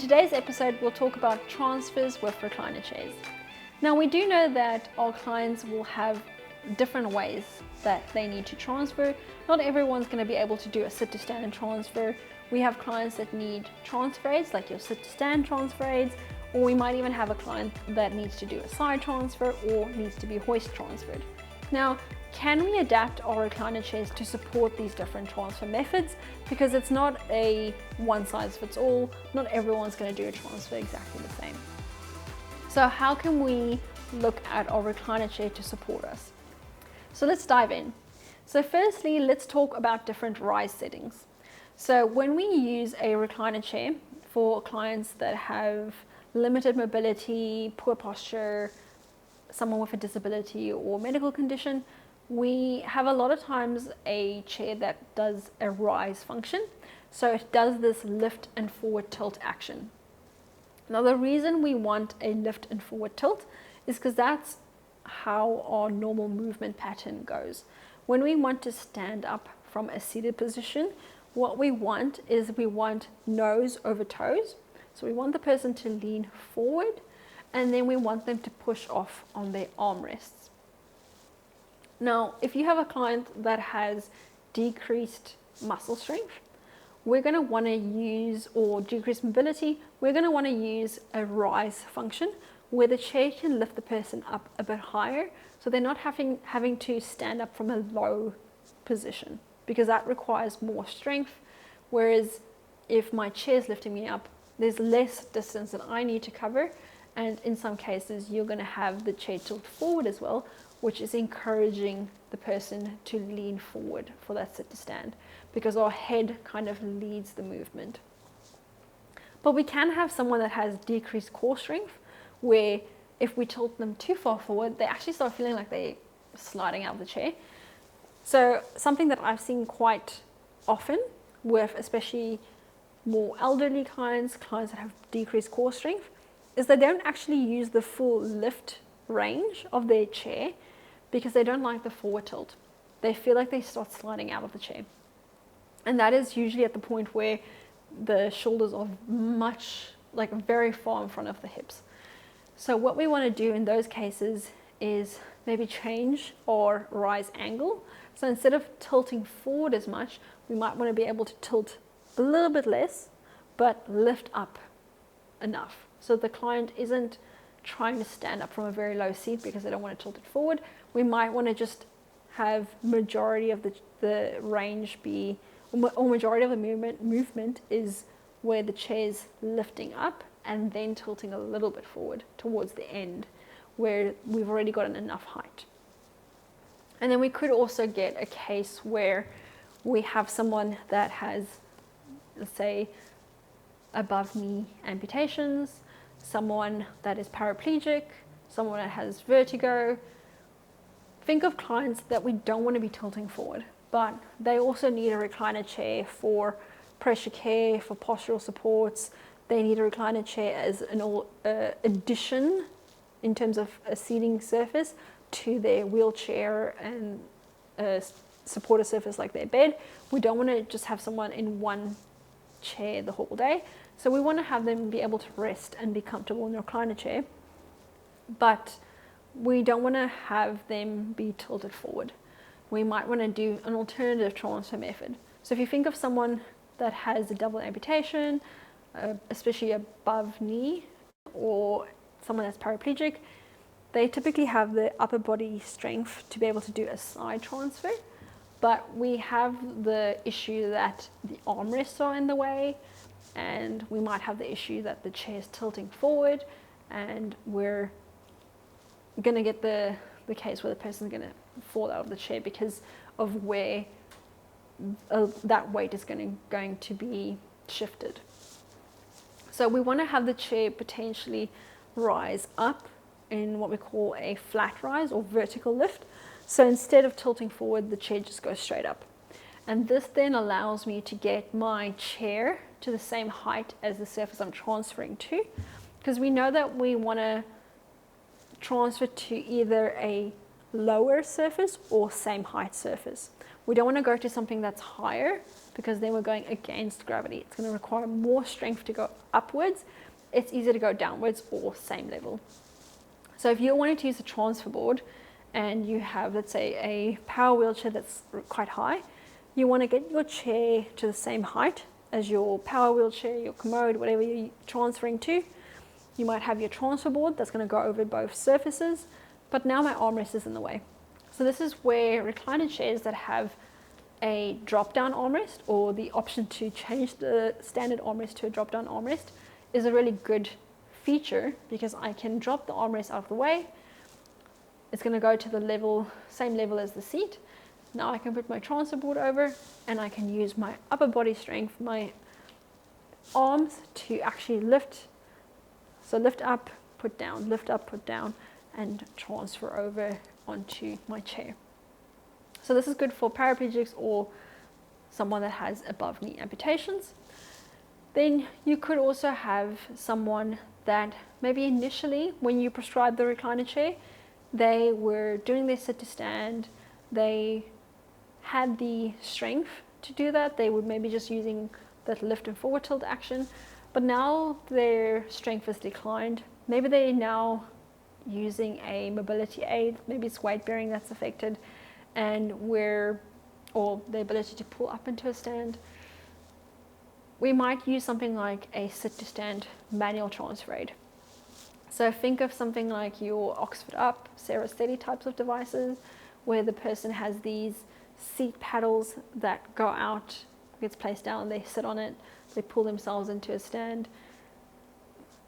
today's episode, we'll talk about transfers with recliner chairs. Now, we do know that our clients will have different ways that they need to transfer. Not everyone's going to be able to do a sit to stand transfer. We have clients that need transfer aids, like your sit to stand transfer aids, or we might even have a client that needs to do a side transfer or needs to be hoist transferred. Now, can we adapt our recliner chairs to support these different transfer methods? Because it's not a one size fits all. Not everyone's going to do a transfer exactly the same. So how can we look at our recliner chair to support us? So let's dive in. So firstly, let's talk about different rise settings. So when we use a recliner chair for clients that have limited mobility, poor posture, someone with a disability or medical condition, we have a lot of times a chair that does a rise function. So it does this lift and forward tilt action. Now, the reason we want a lift and forward tilt is because that's how our normal movement pattern goes. When we want to stand up from a seated position, what we want is we want nose over toes. So we want the person to lean forward, and then we want them to push off on their armrests. Now, if you have a client that has decreased muscle strength, we're going to want to use, or decreased mobility, we're going to want to use a rise function where the chair can lift the person up a bit higher, so they're not having to stand up from a low position, because that requires more strength. Whereas if my chair is lifting me up, there's less distance that I need to cover, and in some cases you're going to have the chair tilt forward as well, which is encouraging the person to lean forward for that sit to stand, because our head kind of leads the movement. But we can have someone that has decreased core strength, where if we tilt them too far forward, they actually start feeling like they're sliding out of the chair. So something that I've seen quite often with especially more elderly clients that have decreased core strength, is they don't actually use the full lift range of their chair because they don't like the forward tilt. They feel like they start sliding out of the chair. And that is usually at the point where the shoulders are very far in front of the hips. So what we want to do in those cases is maybe change our rise angle. So instead of tilting forward as much, we might want to be able to tilt a little bit less, but lift up enough. So the client isn't trying to stand up from a very low seat because they don't want to tilt it forward. We might want to just have majority of the range be, or majority of the movement is where the chair's lifting up and then tilting a little bit forward towards the end where we've already gotten enough height. And then we could also get a case where we have someone that has, let's say, above knee amputations, someone that is paraplegic, someone that has vertigo. Think of clients that we don't want to be tilting forward, but they also need a recliner chair for pressure care, for postural supports. They need a recliner chair as an addition in terms of a seating surface to their wheelchair and a supporter surface like their bed. We don't want to just have someone in one chair the whole day. So we want to have them be able to rest and be comfortable in their recliner chair, but we don't want to have them be tilted forward. We might want to do an alternative transfer method. So if you think of someone that has a double amputation, especially above knee, or someone that's paraplegic, they typically have the upper body strength to be able to do a side transfer, but we have the issue that the armrests are in the way, and we might have the issue that the chair is tilting forward, and we're going to get the case where the person's going to fall out of the chair because of where that weight is going to be shifted. So we want to have the chair potentially rise up in what we call a flat rise or vertical lift. So instead of tilting forward, the chair just goes straight up. And this then allows me to get my chair to the same height as the surface I'm transferring to, because we know that we want to transfer to either a lower surface or same height surface. We don't want to go to something that's higher, because then we're going against gravity. It's going to require more strength to go upwards. It's easier to go downwards or same level. So if you're wanting to use a transfer board and you have, let's say, a power wheelchair that's quite high, you want to get your chair to the same height as your power wheelchair, your commode, whatever you're transferring to. You might have your transfer board that's going to go over both surfaces, but now my armrest is in the way. So this is where recliner chairs that have a drop-down armrest, or the option to change the standard armrest to a drop-down armrest, is a really good feature, because I can drop the armrest out of the way. It's going to go to the same level as the seat. Now I can put my transfer board over, and I can use my upper body strength, my arms, to actually lift. So lift up, put down, lift up, put down, and transfer over onto my chair. So this is good for paraplegics or someone that has above knee amputations. Then you could also have someone that maybe initially, when you prescribed the recliner chair, they were doing their sit to stand, they had the strength to do that, they were maybe just using that lift and forward tilt action, but now their strength has declined. Maybe they're now using a mobility aid, maybe it's weight bearing that's affected, or the ability to pull up into a stand. We might use something like a sit to stand manual transfer aid. So think of something like your Oxford Up, Sarah Steady types of devices, where the person has these seat paddles that go out, gets placed down, they sit on it, they pull themselves into a stand.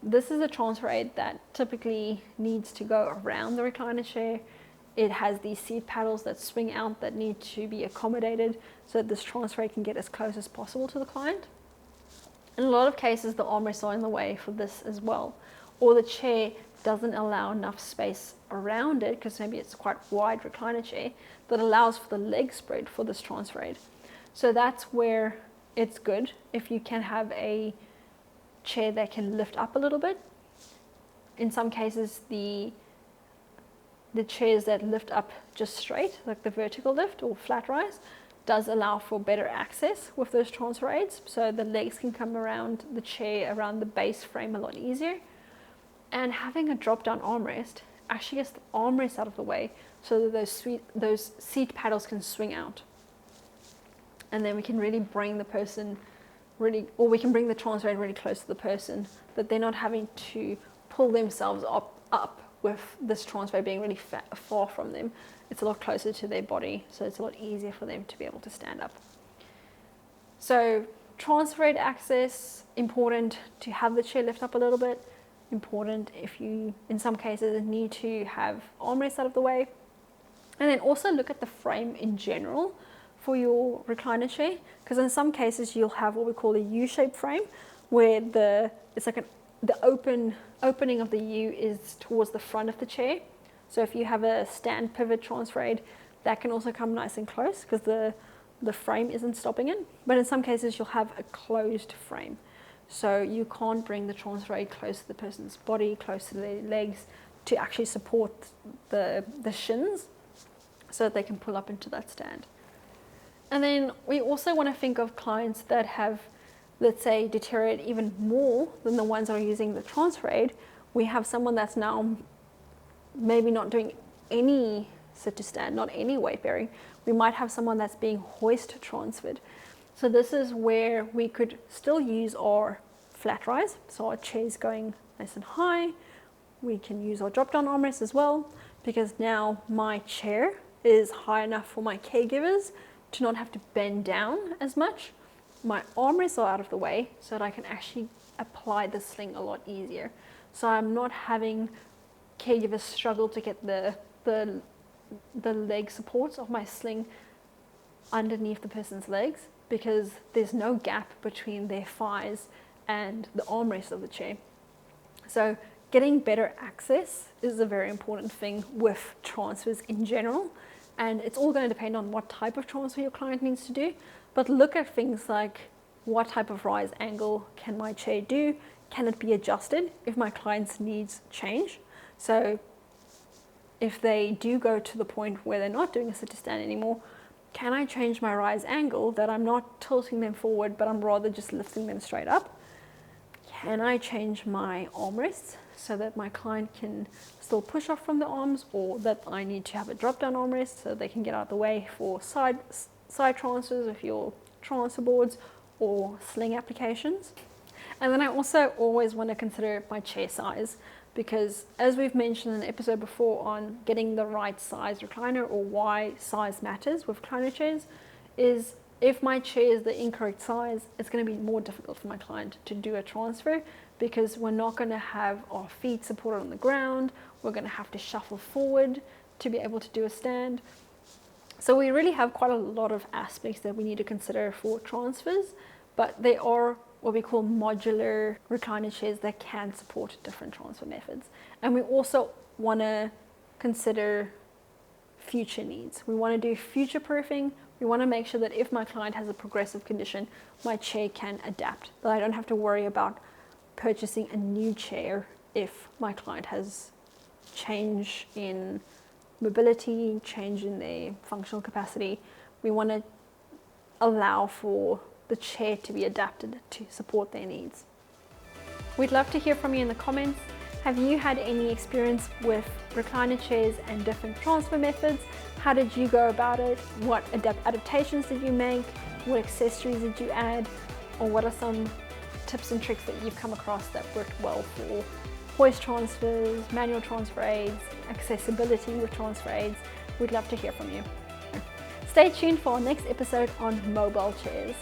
This is a transfer aid that typically needs to go around the recliner chair. It has these seat paddles that swing out that need to be accommodated so that this transfer aid can get as close as possible to the client. In a lot of cases, the armrests are in the way for this as well, or the chair doesn't allow enough space around it, because maybe it's a quite wide recliner chair that allows for the leg spread for this transfer aid. So that's where it's good if you can have a chair that can lift up a little bit. In some cases, the chairs that lift up just straight, like the vertical lift or flat rise, does allow for better access with those transfer aids, so the legs can come around the chair, around the base frame a lot easier. And having a drop-down armrest actually gets the armrest out of the way, so that those seat paddles can swing out. And then we can really bring the person we can bring the transfer aid really close to the person, that they're not having to pull themselves up with this transfer aid being really far from them. It's a lot closer to their body, so it's a lot easier for them to be able to stand up. So transfer aid access, important to have the chair lift up a little bit, important if you, in some cases, need to have armrests out of the way. And then also look at the frame in general for your recliner chair, because in some cases you'll have what we call a U-shaped frame, where it's like the opening of the U is towards the front of the chair. So if you have a stand pivot transfer aid, that can also come nice and close, because the frame isn't stopping it. But in some cases you'll have a closed frame, so you can't bring the transfer aid close to the person's body, close to their legs, to actually support the shins so that they can pull up into that stand. And then we also want to think of clients that have, let's say, deteriorated even more than the ones that are using the transfer aid. We have someone that's now maybe not doing any sit to stand, not any weight bearing. We might have someone that's being hoist transferred. So this is where we could still use our flat rise, so our chair's going nice and high. We can use our drop down armrest as well, because now my chair is high enough for my caregivers to not have to bend down as much. My armrests are out of the way, so that I can actually apply the sling a lot easier. So I'm not having caregivers struggle to get the leg supports of my sling underneath the person's legs, because there's no gap between their thighs and the armrest of the chair. So getting better access is a very important thing with transfers in general, and it's all going to depend on what type of transfer your client needs to do. But look at things like, what type of rise angle can my chair do? Can it be adjusted if my client's needs change? So if they do go to the point where they're not doing a sit to stand anymore, Can I change my rise angle that I'm not tilting them forward, but I'm rather just lifting them straight up? Can I change my armrests so that my client can still push off from the arms, or that I need to have a drop down armrest so they can get out of the way for side transfers of your transfer boards or sling applications? And then I also always want to consider my chair size, because as we've mentioned in an episode before on getting the right size recliner, or why size matters with recliner chairs, is if my chair is the incorrect size, it's going to be more difficult for my client to do a transfer, because we're not going to have our feet supported on the ground. We're going to have to shuffle forward to be able to do a stand. So we really have quite a lot of aspects that we need to consider for transfers, but they are what we call modular recliner chairs that can support different transfer methods. And we also want to consider future needs. We want to do future proofing. We want to make sure that if my client has a progressive condition, my chair can adapt, that I don't have to worry about purchasing a new chair if my client has change in mobility, change in their functional capacity. We want to allow for the chair to be adapted to support their needs. We'd love to hear from you in the comments. Have you had any experience with recliner chairs and different transfer methods? How did you go about it? What adaptations did you make? What accessories did you add? Or what are some tips and tricks that you've come across that worked well for hoist transfers, manual transfer aids, accessibility with transfer aids? We'd love to hear from you. Stay tuned for our next episode on mobile chairs.